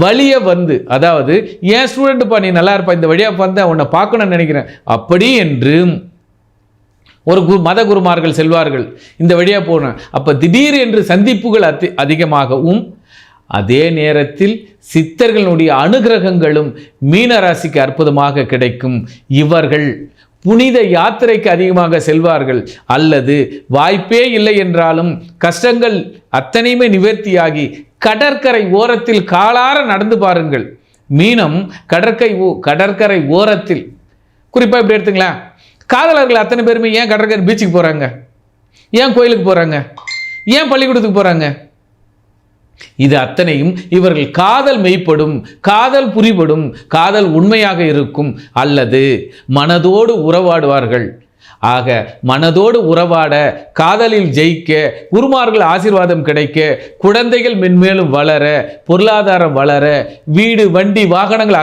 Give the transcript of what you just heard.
வழிய வந்து, அதாவது ஏன் ஸ்டூடெண்ட்ப்பா நீ நல்லா இருப்பா, இந்த வழியா வந்து உன்னை பார்க்கணும்னு நினைக்கிறேன் அப்படி என்று ஒரு மத குருமார்கள் செல்வார்கள், இந்த வழியா போனேன். அப்ப திடீர் என்று சந்திப்புகள் அதிகமாகவும், அதே நேரத்தில் சித்தர்களுடைய அனுகிரகங்களும் மீனராசிக்கு அற்புதமாக கிடைக்கும். இவர்கள் புனித யாத்திரைக்கு அதிகமாக செல்வார்கள், அல்லது வாய்ப்பே இல்லை என்றாலும் கஷ்டங்கள் அத்தனையுமே நிவர்த்தியாகி கடற்கரை ஓரத்தில் காலார நடந்து பாருங்கள். மீனம் கடற்கரை ஓரத்தில், குறிப்பாக இப்படி எடுத்துங்களேன், காதலர்கள் அத்தனை பேருமே ஏன் கடற்கரை பீச்சுக்கு போறாங்க, ஏன் கோயிலுக்கு போறாங்க, ஏன் பள்ளிக்கூடத்துக்கு போறாங்க? இது அத்தனையும் இவர்கள் காதல் மெய்ப்படும், காதல் புரிபடும், காதல் உண்மையாக இருக்கும், அல்லது மனதோடு உறவாடுவார்கள். ஆக மனதோடு உறவாட, காதலில் ஜெயிக்க, குருமார்கள் ஆசீர்வாதம் கிடைக்க, குழந்தைகள் மென்மேலும் வளர, பொருளாதாரம் வளர, வீடு வண்டி வாகனங்கள்